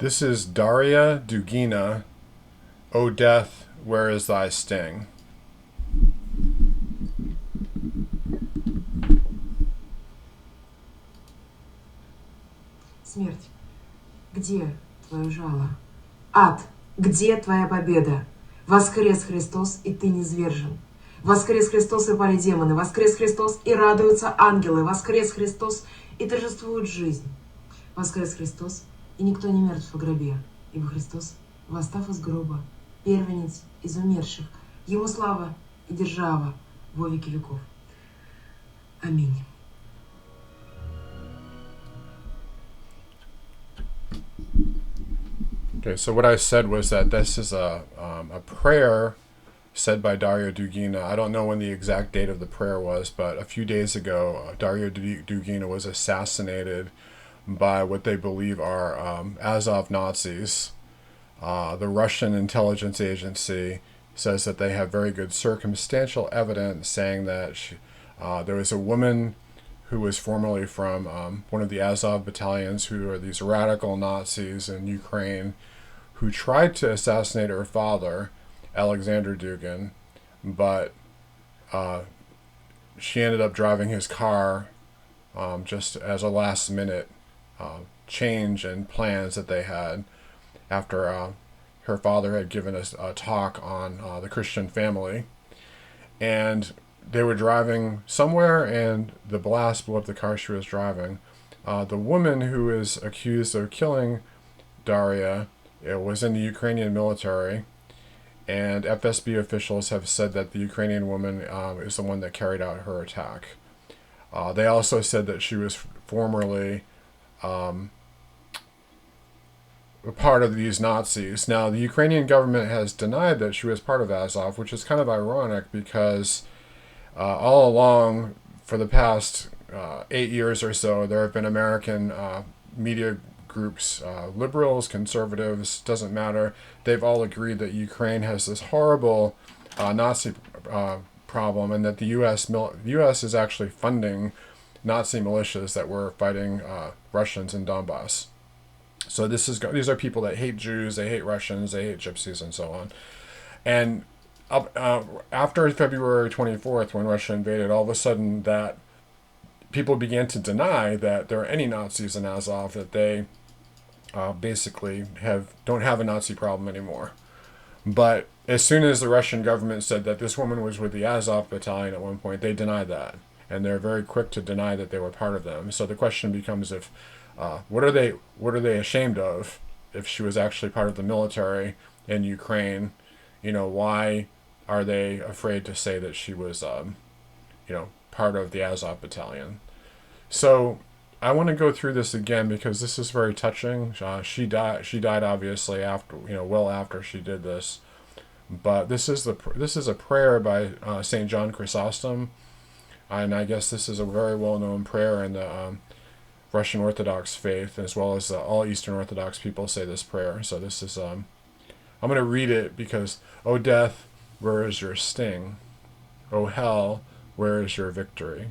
This is Darya Dugina, O Death, Where is Thy Sting? Смерть, где твое жало? Ад, где твоя победа? Воскрес Христос, и ты низвержен. Воскрес Христос, и пали демоны. Воскрес Христос, и радуются ангелы. Воскрес Христос, и торжествует жизнь. Воскрес Христос, и никто не мертв в гробе. Ибо Христос, восстав из гроба, первенец из умерших. Ему слава и держава во веки веков. Аминь. Okay, so what I said was that this is a prayer said by Darya Dugina. I don't know when the exact date of the prayer was, but a few days ago, Darya Dugina was assassinated by what they believe are Azov Nazis. The Russian intelligence agency says that they have very good circumstantial evidence saying that there was a woman who was formerly from one of the Azov battalions, who are these radical Nazis in Ukraine, who tried to assassinate her father, Alexander Dugin, but she ended up driving his car just as a last-minute change in plans that they had after her father had given us a talk on the Christian family. And they were driving somewhere, and the blast blew up the car she was driving. The woman who is accused of killing Daria was in the Ukrainian military, and FSB officials have said that the Ukrainian woman is the one that carried out her attack. They also said that she was formerly a part of these Nazis. Now, the Ukrainian government has denied that she was part of Azov, which is kind of ironic because all along, for the past 8 years or so, there have been American media groups, liberals, conservatives, doesn't matter. They've all agreed that Ukraine has this horrible Nazi problem, and that the U.S. is actually funding Nazi militias that were fighting Russians in Donbass. So these are people that hate Jews, they hate Russians, they hate gypsies, and so on. And after February 24th, when Russia invaded, all of a sudden that people began to deny that there are any Nazis in Azov, that they basically don't have a Nazi problem anymore. But as soon as the Russian government said that this woman was with the Azov battalion at one point, they denied that. And they're very quick to deny that they were part of them. So the question becomes, if what are they ashamed of if she was actually part of the military in Ukraine? Why are they afraid to say that she was part of the Azov battalion? So I want to go through this again because this is very touching. She died obviously after, well after she did this. But this is a prayer by Saint John Chrysostom, and I guess this is a very well-known prayer in the Russian Orthodox faith, as well as all Eastern Orthodox people say this prayer. So this is I'm going to read it because, O death, where is your sting? O hell, where is your victory?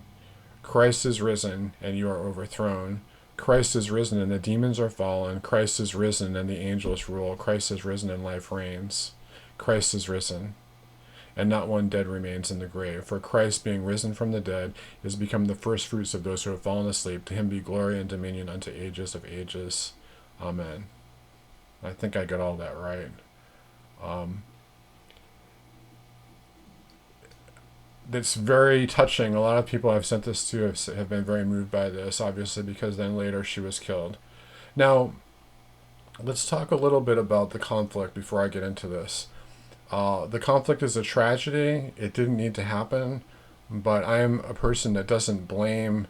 Christ is risen, and you are overthrown. Christ is risen, and the demons are fallen. Christ is risen, and the angels rule. Christ is risen, and life reigns. Christ is risen, and not one dead remains in the grave. For Christ, being risen from the dead, is become the first fruits of those who have fallen asleep. To him be glory and dominion unto ages of ages. Amen. I think I got all that right. That's very touching. A lot of people I've sent this to have been very moved by this, obviously, because then later she was killed. Now, let's talk a little bit about the conflict before I get into this. The conflict is a tragedy. It didn't need to happen, but I am a person that doesn't blame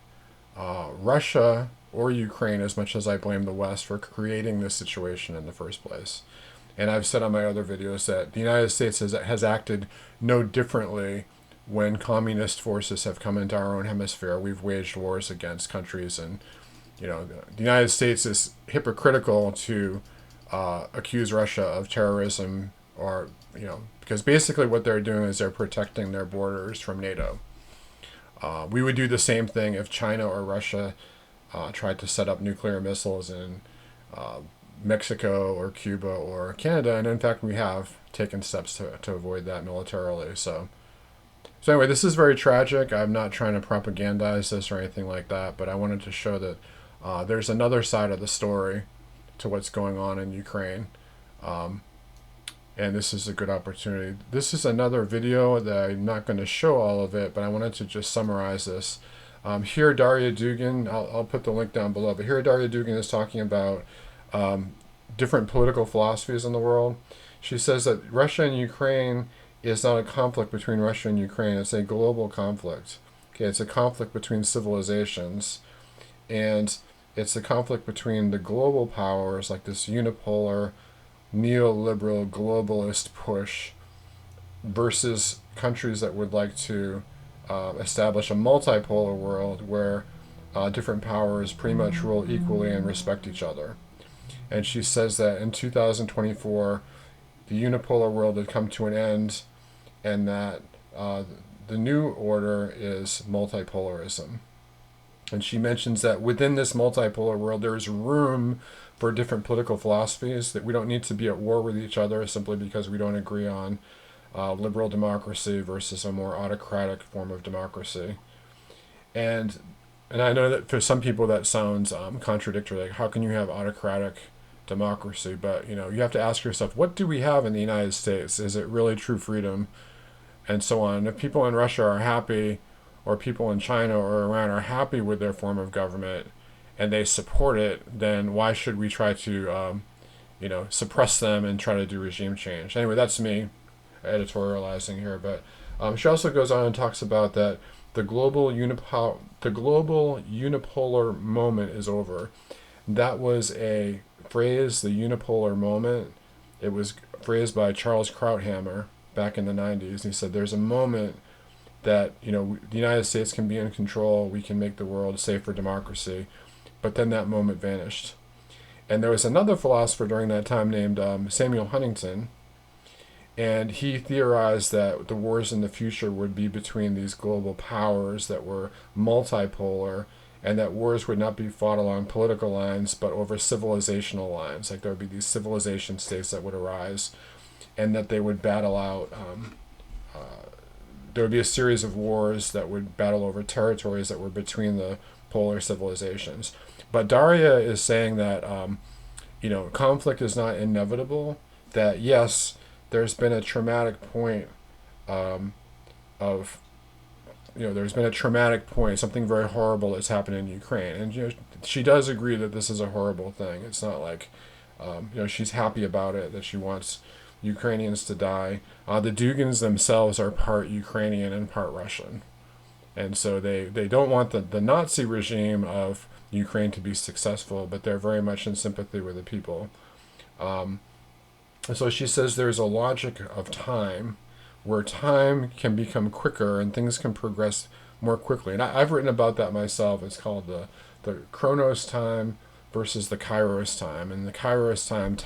Russia or Ukraine as much as I blame the West for creating this situation in the first place. And I've said on my other videos that the United States has acted no differently when communist forces have come into our own hemisphere. We've waged wars against countries, and the United States is hypocritical to accuse Russia of terrorism, or because basically what they're doing is they're protecting their borders from NATO. We would do the same thing if China or Russia tried to set up nuclear missiles in Mexico or Cuba or Canada, and in fact we have taken steps to avoid that militarily. So anyway, this is very tragic. I'm not trying to propagandize this or anything like that, but I wanted to show that there's another side of the story to what's going on in Ukraine. And this is a good opportunity. This is another video that I'm not going to show all of it, but I wanted to just summarize this. Here, Darya Dugin, I'll put the link down below, but here Darya Dugin is talking about different political philosophies in the world. She says that Russia and Ukraine is not a conflict between Russia and Ukraine, it's a global conflict. Okay, it's a conflict between civilizations, and it's a conflict between the global powers, like this unipolar, neoliberal, globalist push, versus countries that would like to establish a multipolar world where different powers pretty much rule equally and respect each other. And she says that in 2024, the unipolar world had come to an end, and that the new order is multipolarism. And she mentions that within this multipolar world, there is room for different political philosophies, that we don't need to be at war with each other simply because we don't agree on liberal democracy versus a more autocratic form of democracy. And I know that for some people that sounds contradictory, like how can you have autocratic democracy? But you have to ask yourself, what do we have in the United States? Is it really true freedom? And so on. If people in Russia are happy, or people in China or Iran are happy with their form of government and they support it, then why should we try to suppress them and try to do regime change? Anyway, that's me editorializing here. But she also goes on and talks about that the global unipolar moment is over. That was a phrase, the unipolar moment. It was phrased by Charles Krauthammer back in the 90s. He said there's a moment that the United States can be in control, we can make the world safe for democracy, but then that moment vanished. And there was another philosopher during that time named Samuel Huntington, and he theorized that the wars in the future would be between these global powers that were multipolar, and that wars would not be fought along political lines but over civilizational lines. Like there would be these civilization states that would arise, and that they would battle out. There would be a series of wars that would battle over territories that were between the polar civilizations. But Daria is saying that conflict is not inevitable. That yes, there's been a traumatic point there's been a traumatic point, something very horrible that's happened in Ukraine, and she does agree that this is a horrible thing. It's not like she's happy about it, that she wants Ukrainians to die. The Dugins themselves are part Ukrainian and part Russian, and so they don't want the Nazi regime of Ukraine to be successful, but they're very much in sympathy with the people. And so she says there's a logic of time where time can become quicker and things can progress more quickly. And I've written about that myself. It's called the Chronos time versus the Kairos time. And the Kairos time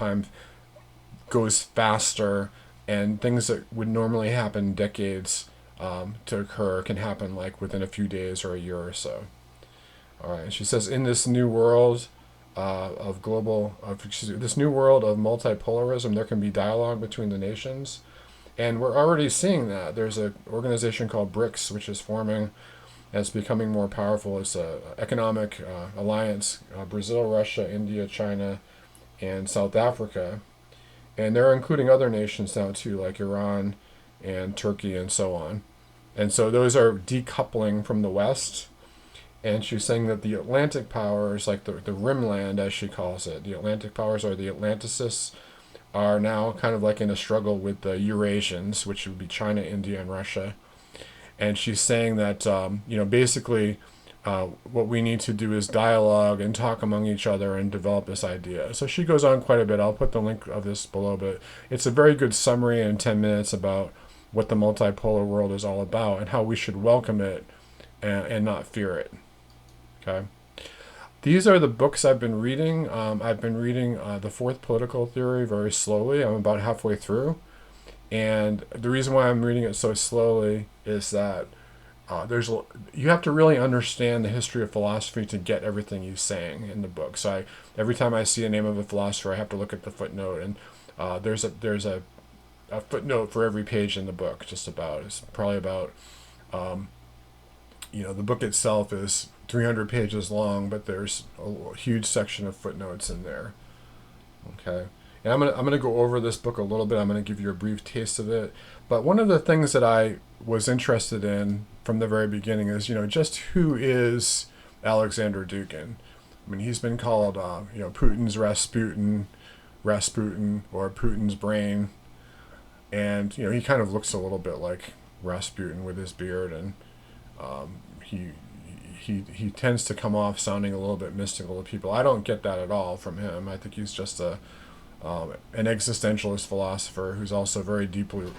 goes faster, and things that would normally happen decades to occur can happen like within a few days or a year or so. All right. And she says in this new world this new world of multipolarism, there can be dialogue between the nations. And we're already seeing that. There's an organization called BRICS, which is forming and it's becoming more powerful. It's an economic alliance, Brazil, Russia, India, China, and South Africa. And they're including other nations now too, like Iran and Turkey and so on. And so those are decoupling from the West. And she's saying that the Atlantic powers, like the Rimland, as she calls it, the Atlantic powers, or the Atlanticists, are now kind of like in a struggle with the Eurasians, which would be China, India, and Russia. And she's saying that, basically what we need to do is dialogue and talk among each other and develop this idea. So she goes on quite a bit. I'll put the link of this below, but it's a very good summary in 10 minutes about what the multipolar world is all about and how we should welcome it and not fear it. Okay. These are the books I've been reading. I've been reading The Fourth Political Theory very slowly. I'm about halfway through. And the reason why I'm reading it so slowly is that you have to really understand the history of philosophy to get everything he's saying in the book. So every time I see a name of a philosopher, I have to look at the footnote, and there's a footnote for every page in the book. Just about it's probably about the book itself is 300 pages long, but there's a huge section of footnotes in there. Okay. And I'm gonna go over this book a little bit. I'm gonna give you a brief taste of it. But one of the things that I was interested in from the very beginning is, just who is Alexander Dugin? I mean, he's been called, Putin's Rasputin, or Putin's brain, and he kind of looks a little bit like Rasputin with his beard, and he tends to come off sounding a little bit mystical to people. I don't get that at all from him. I think he's just an existentialist philosopher who's also very deeply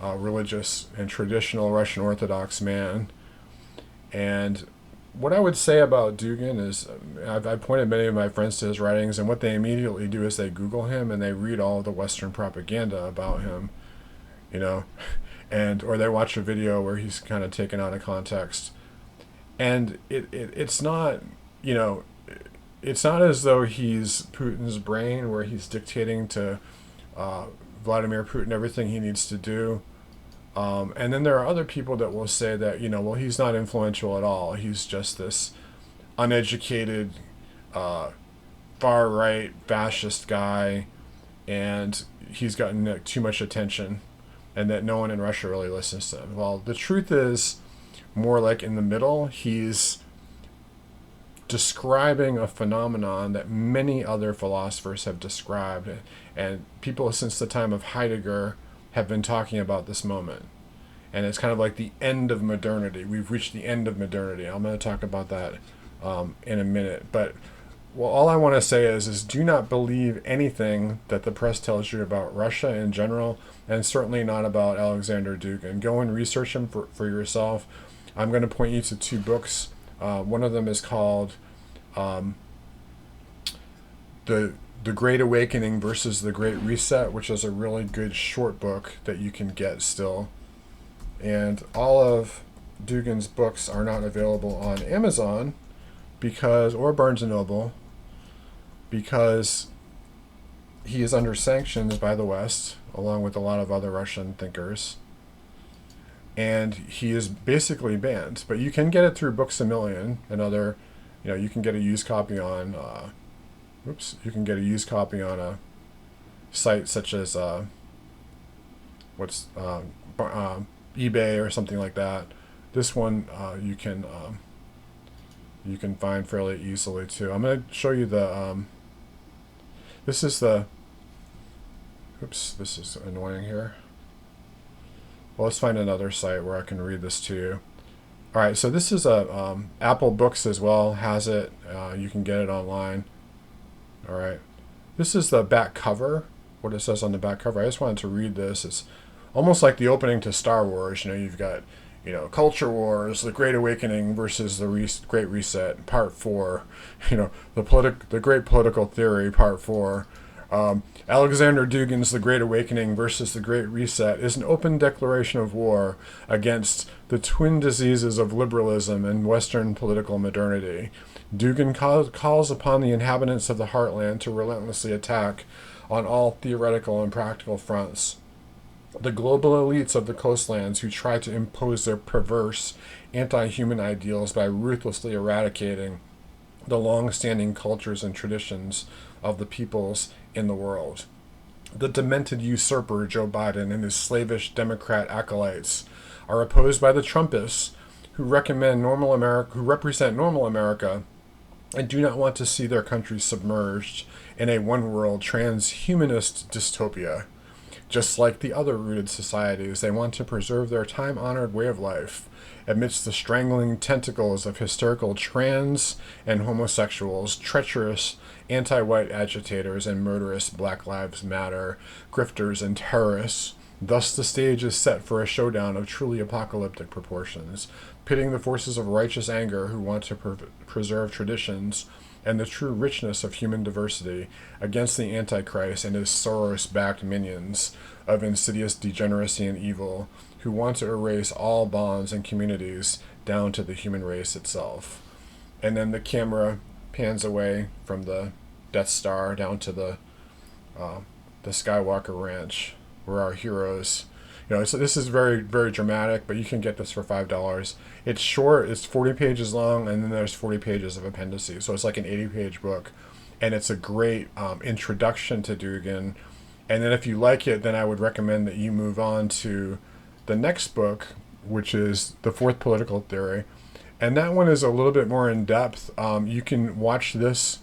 religious and traditional Russian Orthodox man. And what I would say about Dugin is, I've pointed many of my friends to his writings, and what they immediately do is they Google him and they read all the Western propaganda about him, or they watch a video where he's kind of taken out of context. And it's not, it's not as though he's Putin's brain, where he's dictating to Vladimir Putin everything he needs to do. And then there are other people that will say that, he's not influential at all. He's just this uneducated, far-right fascist guy, and he's gotten too much attention, and that no one in Russia really listens to him. Well, the truth is more like in the middle. He's describing a phenomenon that many other philosophers have described, and people since the time of Heidegger have been talking about this moment. And it's kind of like the end of modernity. We've reached the end of modernity. I'm going to talk about that in a minute. But all I want to say is do not believe anything that the press tells you about Russia in general, and certainly not about Alexander Dugin. Go and research him for yourself. I'm going to point you to two books. One of them is called The Great Awakening versus the Great Reset, which is a really good short book that you can get still. And all of Dugin's books are not available on Amazon or Barnes & Noble, because he is under sanctions by the West, along with a lot of other Russian thinkers. And he is basically banned. But you can get it through Books A Million and other, you can get a used copy on you can get a used copy on a site such as eBay or something like that. This one you can find fairly easily too. I'm going to show you the this is annoying here. Well, let's find another site where I can read this to you. All right, so this is Apple Books as well has it. You can get it online. All right, this is the back cover, what it says on the back cover. I just wanted to read this. It's almost like the opening to Star Wars. You've got, Culture Wars, The Great Awakening versus the Great Reset, Part 4. The Great Political Theory, Part 4. Alexander Dugin's The Great Awakening versus the Great Reset is an open declaration of war against the twin diseases of liberalism and Western political modernity. Dugin calls upon the inhabitants of the heartland to relentlessly attack on all theoretical and practical fronts the global elites of the coastlands who try to impose their perverse anti-human ideals by ruthlessly eradicating the long-standing cultures and traditions of the peoples in the world. The demented usurper Joe Biden and his slavish Democrat acolytes are opposed by the Trumpists who represent normal America and do not want to see their country submerged in a one-world transhumanist dystopia. Just like the other rooted societies, they want to preserve their time-honored way of life amidst the strangling tentacles of hysterical trans and homosexuals, treacherous anti-white agitators, and murderous Black Lives Matter grifters and terrorists. Thus the stage is set for a showdown of truly apocalyptic proportions, pitting the forces of righteous anger who want to preserve traditions and the true richness of human diversity against the Antichrist and his Soros-backed minions of insidious degeneracy and evil, who want to erase all bonds and communities down to the human race itself. And then the camera pans away from the Death Star down to the Skywalker Ranch, where our heroes, so this is very, very dramatic, but you can get this for $5. It's short, it's 40 pages long, and then there's 40 pages of appendices, so it's like an 80-page book, and it's a great introduction to Dugin. And then if you like it, then I would recommend that you move on to the next book, which is The Fourth Political Theory, and that one is a little bit more in depth. You can watch this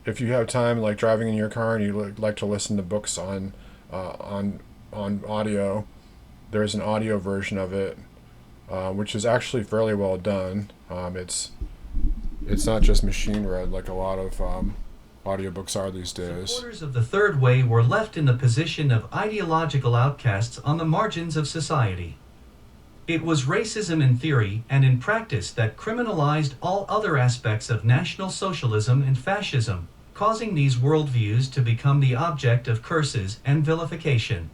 if you have time, like driving in your car and you like to listen to books on audio. There's an audio version of it, which is actually fairly well done. It's not just machine read like a lot of audiobooks are these days. Supporters of the Third Way were left in the position of ideological outcasts on the margins of society. It was racism in theory and in practice that criminalized all other aspects of National Socialism and fascism, causing these worldviews to become the object of curses and vilification.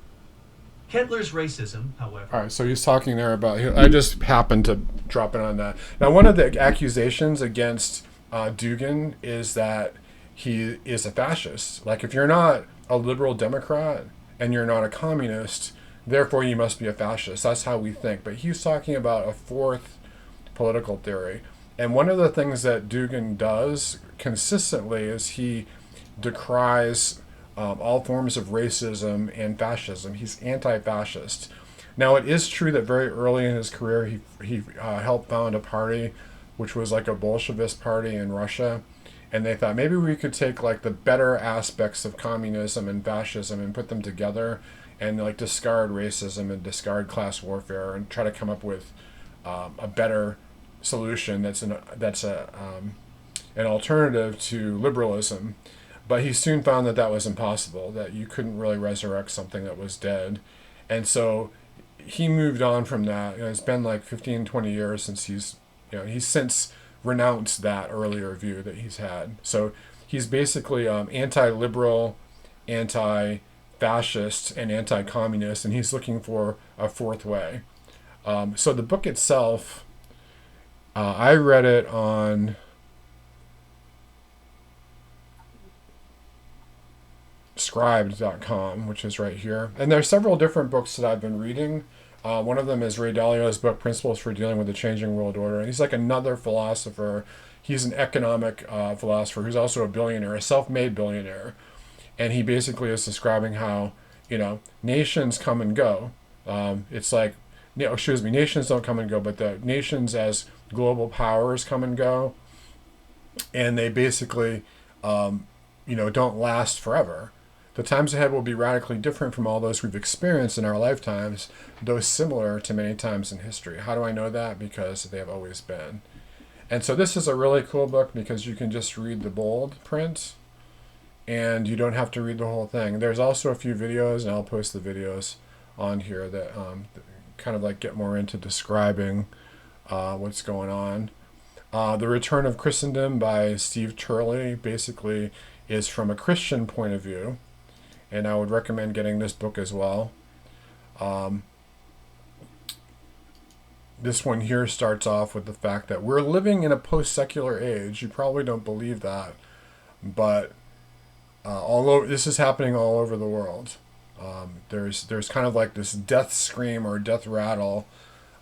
Hitler's racism, however... All right, so he's talking there about... I just happened to drop in on that. Now, one of the accusations against Dugin is that he is a fascist. Like, if you're not a liberal Democrat and you're not a communist, therefore you must be a fascist. That's how we think. But he's talking about a fourth political theory. And one of the things that Dugin does consistently is he decries all forms of racism and fascism. He's anti-fascist. Now, it is true that very early in his career, he helped found a party, which was like a Bolshevist party in Russia. And they thought maybe we could take like the better aspects of communism and fascism and put them together and like discard racism and discard class warfare and try to come up with a better solution that's an alternative to liberalism. But he soon found that that was impossible, that you couldn't really resurrect something that was dead. And so he moved on from that. It's been like 15, 20 years since he's since renounced that earlier view that he's had. So he's basically anti-liberal, anti-fascist, and anti-communist, and he's looking for a fourth way. So the book itself, I read it on scribed.com, which is right here. And there are several different books that I've been reading. One of them is Ray Dalio's book, Principles for Dealing with the Changing World Order. And he's like another philosopher. He's an economic philosopher who's also a billionaire, a self-made billionaire. And he basically is describing how, nations come and go. It's like, nations don't come and go, but the nations as global powers come and go. And they basically, don't last forever. The times ahead will be radically different from all those we've experienced in our lifetimes, though similar to many times in history. How do I know that? Because they have always been. And so this is a really cool book because you can just read the bold print and you don't have to read the whole thing. There's also a few videos, and I'll post the videos on here that kind of like get more into describing what's going on. The Return of Christendom by Steve Turley basically is from a Christian point of view. And I would recommend getting this book as well. This one here starts off with the fact that we're living in a post-secular age. You probably don't believe that, but this is happening all over the world. There's kind of like this death scream or death rattle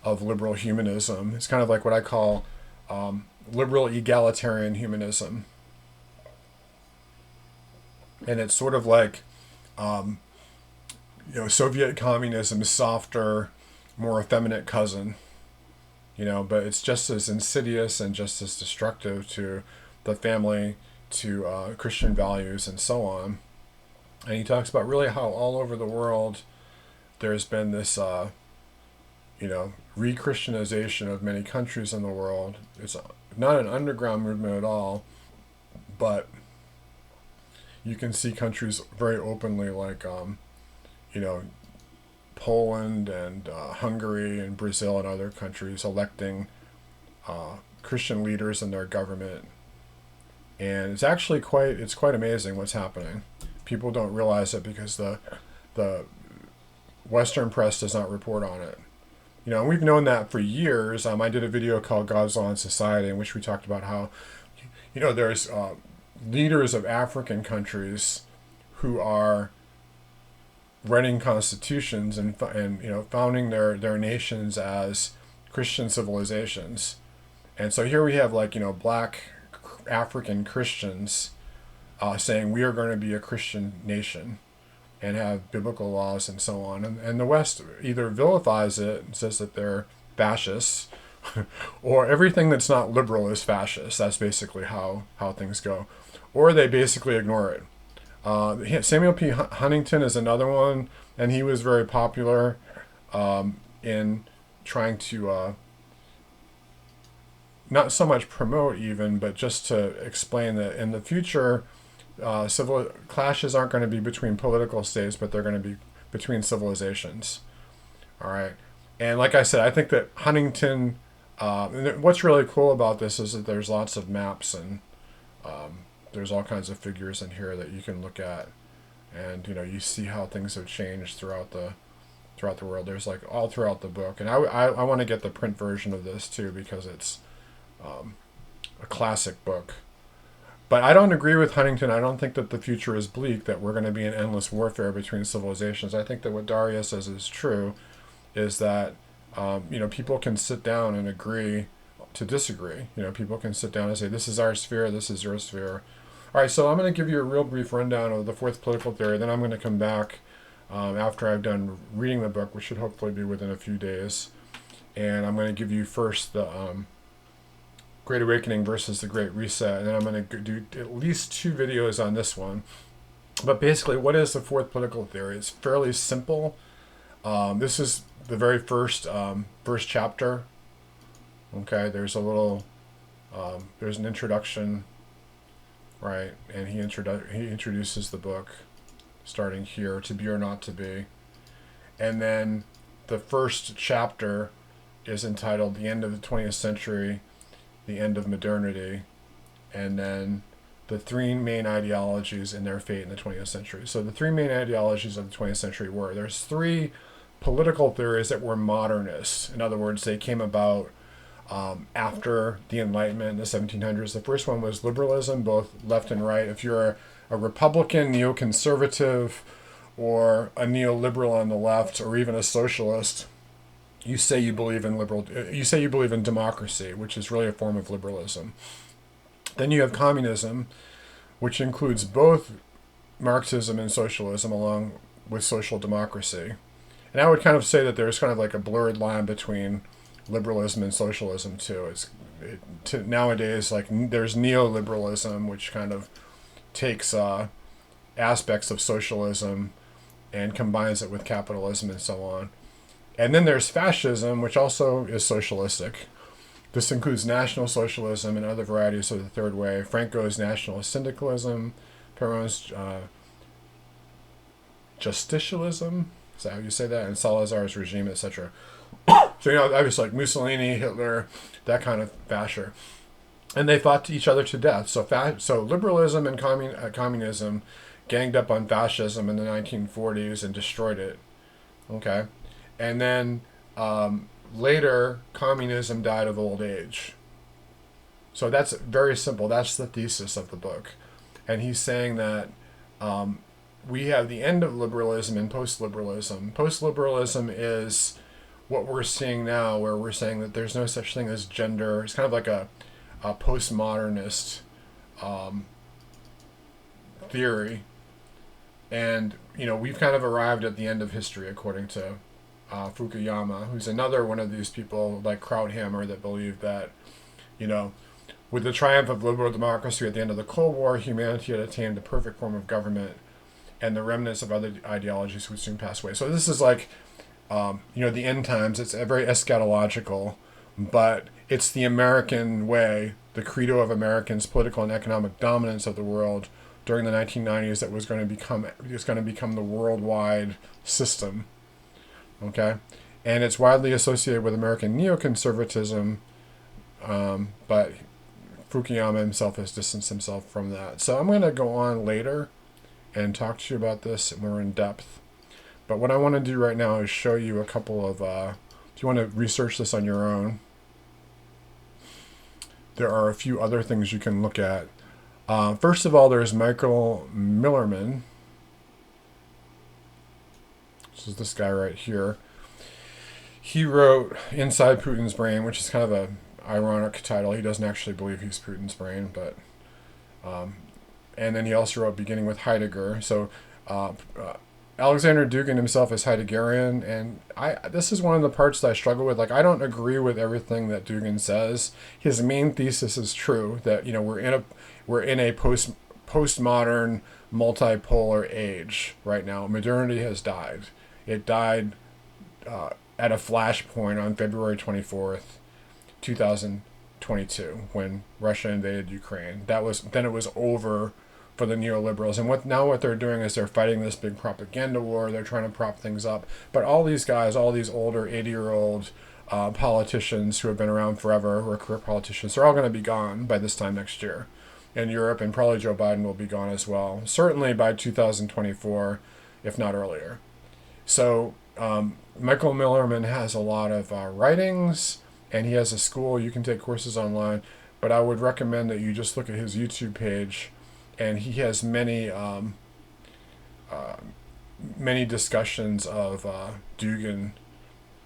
of liberal humanism. It's kind of like what I call liberal egalitarian humanism. And it's sort of like Soviet communism's softer, more effeminate cousin, but it's just as insidious and just as destructive to the family, to Christian values, and so on. And he talks about really how all over the world there's been this, re-christianization of many countries in the world. It's not an underground movement at all, but you can see countries very openly like, Poland and Hungary and Brazil and other countries electing Christian leaders in their government. And it's actually quite amazing what's happening. People don't realize it because the Western press does not report on it. You know, and we've known that for years. I did a video called God's Law and Society, in which we talked about how, you know, there's leaders of African countries who are writing constitutions and you know, founding their nations as Christian civilizations. And so here we have, like, you know, black African Christians saying we are going to be a Christian nation and have biblical laws and so on. And the West either vilifies it and says that they're fascists, or everything that's not liberal is fascist. That's basically how things go. Or they basically ignore it. Samuel P. Huntington is another one, and he was very popular in trying to not so much promote even, but just to explain that in the future, civil clashes aren't going to be between political states, but they're going to be between civilizations. All right. And like I said, I think that Huntington, and what's really cool about this is that there's lots of maps, and there's all kinds of figures in here that you can look at, and, you know, you see how things have changed throughout the world. There's, like, all throughout the book, and I want to get the print version of this too, because it's a classic book. But I don't agree with Huntington. I don't think that the future is bleak, that we're going to be in endless warfare between civilizations. I think that what Daria says is true, is that you know, people can sit down and agree to disagree. You know, people can sit down and say, this is our sphere, this is your sphere. All right, so I'm going to give you a real brief rundown of the fourth political theory. Then I'm going to come back after I've done reading the book, which should hopefully be within a few days. And I'm going to give you first the Great Awakening versus the Great Reset, and then I'm going to do at least 2 videos on this one. But basically, what is the fourth political theory? It's fairly simple. This is the very first chapter. Okay, there's a little, there's an introduction, right? And he introduces the book, starting here, To Be or Not to Be. And then the first chapter is entitled The End of the 20th Century, The End of Modernity, and then the 3 main ideologies and their fate in the 20th century. So the 3 main ideologies of the 20th century were, there's 3 political theories that were modernist. In other words, they came about after the Enlightenment in the 1700s. The first one was liberalism, both left and right. If you're a Republican, neoconservative, or a neoliberal on the left, or even a socialist, you say you believe in democracy, which is really a form of liberalism. Then you have communism, which includes both Marxism and socialism, along with social democracy. And I would kind of say that there's kind of like a blurred line between liberalism and socialism too. Nowadays, like, there's neoliberalism, which kind of takes aspects of socialism and combines it with capitalism and so on. And then there's fascism, which also is socialistic. This includes National Socialism and other varieties of the Third Way. Franco's Nationalist Syndicalism, Peron's Justicialism, is that how you say that? And Salazar's regime, etc. So, you know, I was like Mussolini, Hitler, that kind of fasher. And they fought each other to death. So liberalism and communism ganged up on fascism in the 1940s and destroyed it. Okay? And then later, communism died of old age. So that's very simple. That's the thesis of the book. And he's saying that we have the end of liberalism and post-liberalism. Post-liberalism is what we're seeing now, where we're saying that there's no such thing as gender. It's kind of like a postmodernist theory. And, you know, we've kind of arrived at the end of history, according to Fukuyama, who's another one of these people like Krauthammer that believe that, you know, with the triumph of liberal democracy at the end of the Cold War, humanity had attained the perfect form of government, and the remnants of other ideologies would soon pass away. So this is like, you know, the end times. It's very eschatological, but it's the American way, the credo of Americans' political and economic dominance of the world during the 1990s that was going to become the worldwide system. Okay, and it's widely associated with American neoconservatism, but Fukuyama himself has distanced himself from that. So I'm going to go on later and talk to you about this more in depth. But what I want to do right now is show you a couple of if you want to research this on your own, there are a few other things you can look at. First of all, there's Michael Millerman. This is this guy right here. He wrote Inside Putin's Brain, which is kind of a ironic title. He doesn't actually believe he's Putin's brain, but and then he also wrote Beginning with Heidegger. So Alexander Dugin himself is Heideggerian, and this is one of the parts that I struggle with. Like, I don't agree with everything that Dugin says. His main thesis is true, that, you know, we're in a postmodern multipolar age right now. Modernity has died. It died at a flashpoint on February 24th, 2022, when Russia invaded Ukraine. Then it was over for the neoliberals. And what they're doing is they're fighting this big propaganda war. They're trying to prop things up. But all these guys, all these older 80-year-old politicians who have been around forever, who are career politicians, they're all going to be gone by this time next year in Europe, and probably Joe Biden will be gone as well. Certainly by 2024, if not earlier. So Michael Millerman has a lot of writings, and he has a school. You can take courses online, but I would recommend that you just look at his YouTube page, and he has many discussions of Dugin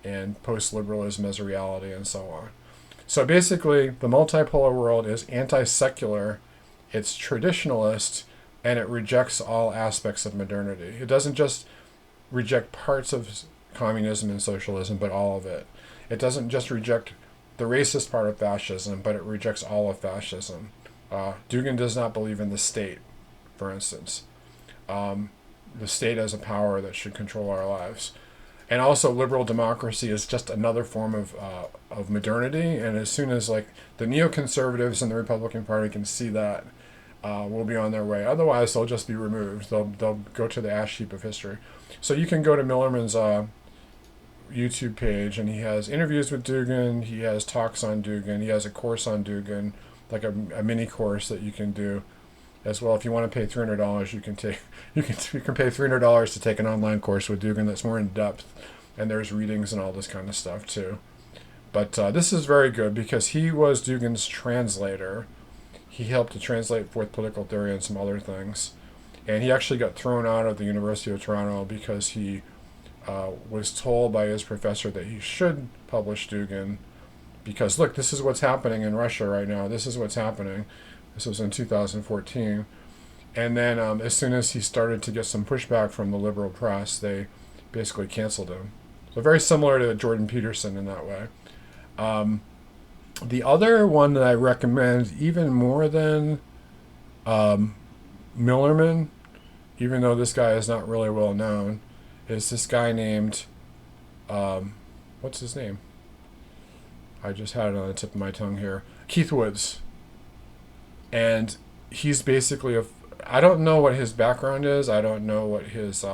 and post-liberalism as a reality and so on. So basically, the multipolar world is anti-secular, it's traditionalist, and it rejects all aspects of modernity. It doesn't just reject parts of communism and socialism, but all of it. It doesn't just reject the racist part of fascism, but it rejects all of fascism. Dugin does not believe in the state, for instance. The state as a power that should control our lives. And also, liberal democracy is just another form of modernity. And as soon as, like, the neoconservatives and the Republican Party can see that, will be on their way. Otherwise, they'll just be removed. They'll go to the ash heap of history. So you can go to Millerman's YouTube page, and he has interviews with Dugin. He has talks on Dugin. He has a course on Dugin, like a mini course that you can do as well. If you want to pay $300, you can pay $300 to take an online course with Dugin that's more in depth, and there's readings and all this kind of stuff too. But this is very good because he was Dugin's translator. He helped to translate Fourth Political Theory and some other things, and he actually got thrown out of the University of Toronto because he was told by his professor that he should publish Dugin because, look, this is what's happening in Russia right now. This is what's happening. This was in 2014. And then as soon as he started to get some pushback from the liberal press, they basically canceled him. So very similar to Jordan Peterson in that way. The other one that I recommend, even more than Millerman, even though this guy is not really well known, is this guy named, what's his name? I just had it on the tip of my tongue here. Keith Woods. And he's basically I don't know what his background is. I don't know what his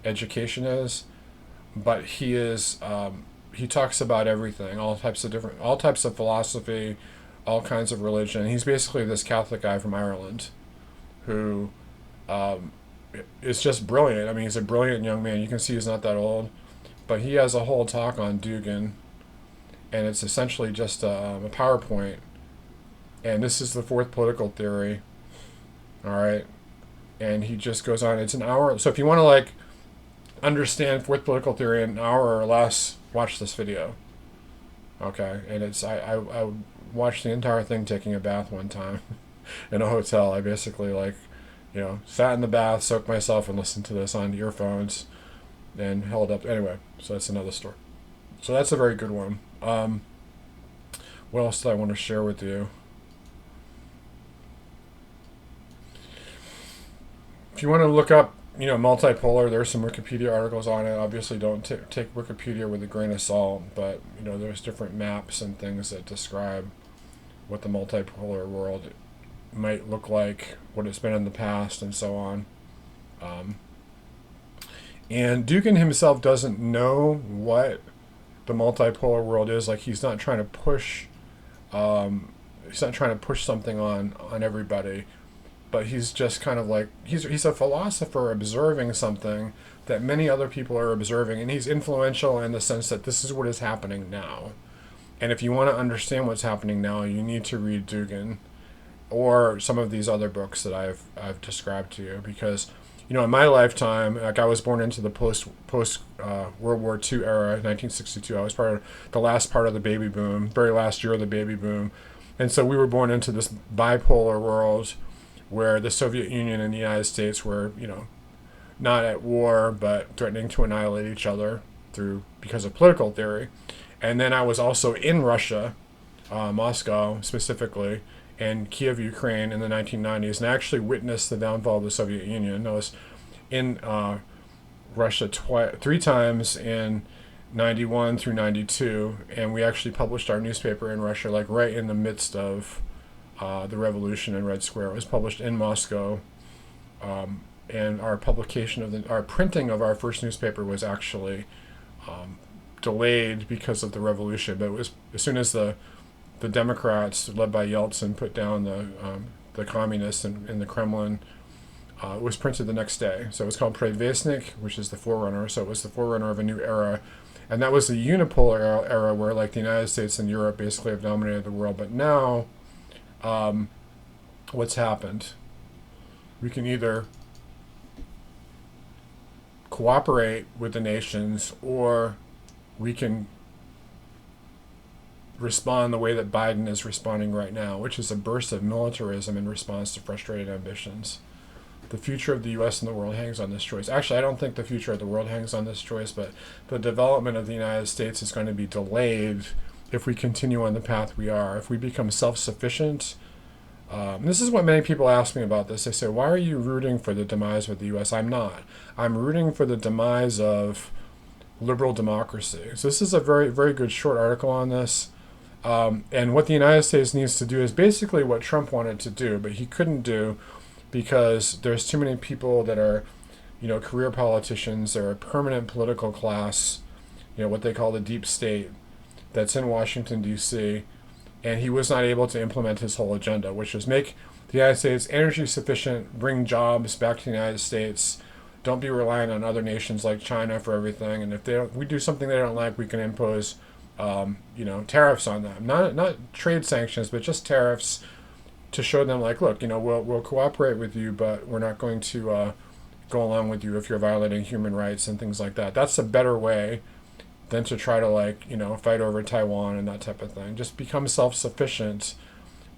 education is, but he is. He talks about everything, all types of philosophy, all kinds of religion. He's basically this Catholic guy from Ireland, who is just brilliant. I mean, he's a brilliant young man. You can see he's not that old, but he has a whole talk on Dugin, and it's essentially just a PowerPoint. And this is the Fourth Political Theory. All right. And he just goes on. It's an hour. So if you want to, like, understand Fourth Political Theory in an hour or less, watch this video. Okay. And it's I watched the entire thing taking a bath one time in a hotel. I basically, like, sat in the bath, soaked myself, and listened to this on earphones and held up. Anyway, so that's another story. So that's a very good one. What else do I want to share with you? If you want to look up, multipolar, there's some Wikipedia articles on it. Obviously, don't take Wikipedia with a grain of salt, but, there's different maps and things that describe what the multipolar world might look like, what it's been in the past, and so on. And Dugin himself doesn't know what the multipolar world is. Like, he's not trying to push something on everybody. but he's just kind of like, he's a philosopher observing something that many other people are observing, and he's influential in the sense that this is what is happening now. And if you want to understand what's happening now, you need to read Dugin or some of these other books that I've described to you, because in my lifetime, like, I was born into the post World War II era, 1962. I was part of the last part of the baby boom, very last year of the baby boom, and so we were born into this bipolar world where the Soviet Union and the United States were, not at war, but threatening to annihilate each other because of political theory. And then I was also in Russia, Moscow specifically, and Kiev, Ukraine in the 1990s, and I actually witnessed the downfall of the Soviet Union. I was in Russia three times in 91 through 92, and we actually published our newspaper in Russia, like right in the midst of the revolution in Red Square. It was published in Moscow. And our printing of our first newspaper was actually delayed because of the revolution. But it was as soon as the Democrats, led by Yeltsin, put down the communists in the Kremlin, it was printed the next day. So it was called Prevestnik, which is the forerunner. So it was the forerunner of a new era, and that was the unipolar era where, like, the United States and Europe basically have dominated the world. But now, what's happened? We can either cooperate with the nations, or we can respond the way that Biden is responding right now, which is a burst of militarism in response to frustrated ambitions. The future of the U.S. and the world hangs on this choice. Actually, I don't think the future of the world hangs on this choice, but the development of the United States is going to be delayed if we continue on the path we are. If we become self-sufficient. This is what many people ask me about this. They say, why are you rooting for the demise of the U.S.? I'm not. I'm rooting for the demise of liberal democracy. So this is a very, very good short article on this. And what the United States needs to do is basically what Trump wanted to do, but he couldn't do because there's too many people that are, career politicians. They're a permanent political class, what they call the deep state, that's in Washington, D.C., and he was not able to implement his whole agenda, which was make the United States energy sufficient, bring jobs back to the United States, don't be reliant on other nations like China for everything, and if we do something they don't like, we can impose, tariffs on them. Not trade sanctions, but just tariffs to show them, like, look, we'll cooperate with you, but we're not going to go along with you if you're violating human rights and things like that. That's a better way than to try to, fight over Taiwan and that type of thing. Just become self-sufficient,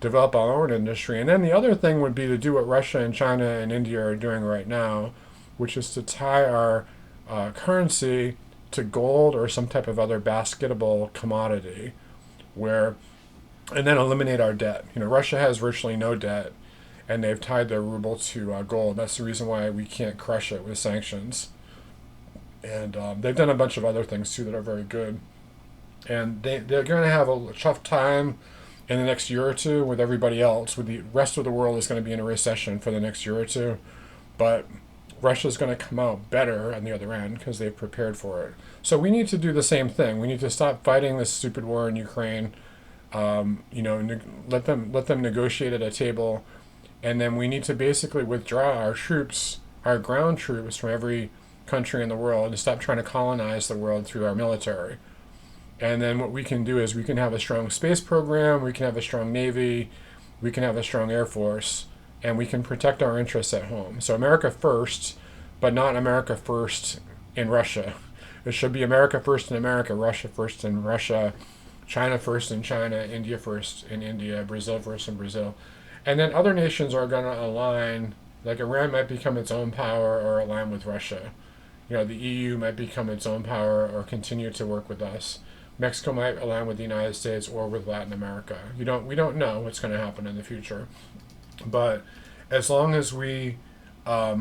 develop our own industry. And then the other thing would be to do what Russia and China and India are doing right now, which is to tie our currency to gold or some type of other basketable commodity, and then eliminate our debt. Russia has virtually no debt, and they've tied their ruble to gold. That's the reason why we can't crush it with sanctions. And they've done a bunch of other things, too, that are very good. And they're going to have a tough time in the next year or two with everybody else. With the rest of the world is going to be in a recession for the next year or two. But Russia's going to come out better on the other end because they've prepared for it. So we need to do the same thing. We need to stop fighting this stupid war in Ukraine. Let them negotiate at a table. And then we need to basically withdraw our troops, our ground troops, from every country in the world and stop trying to colonize the world through our military. And then what we can do is we can have a strong space program, we can have a strong Navy, we can have a strong Air Force, and we can protect our interests at home. So America first, but not America first in Russia. It should be America first in America, Russia first in Russia, China first in China, India first in India, Brazil first in Brazil. And then other nations are going to align, like Iran might become its own power or align with Russia. The EU might become its own power or continue to work with us. Mexico might align with the United States or with Latin America. We don't know what's going to happen in the future. But as long as we, as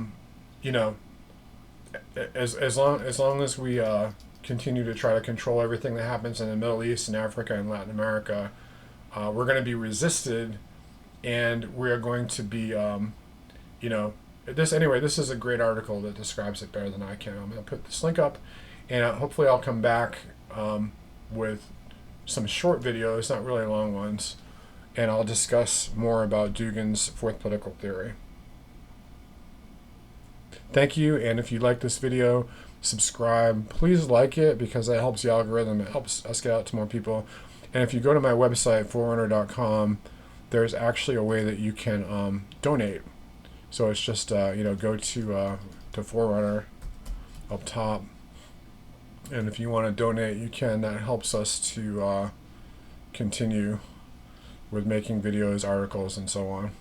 long as we continue to try to control everything that happens in the Middle East and Africa and Latin America, we're going to be resisted, and we're going to be, this is a great article that describes it better than I can. I'm going to put this link up, and hopefully I'll come back with some short videos, not really long ones, and I'll discuss more about Dugin's fourth political theory. Thank you, and if you like this video, subscribe. Please like it because that helps the algorithm. It helps us get out to more people. And if you go to my website, forerunner.com, there's actually a way that you can donate. So it's just go to Forerunner up top, and if you want to donate, you can. That helps us to continue with making videos, articles, and so on.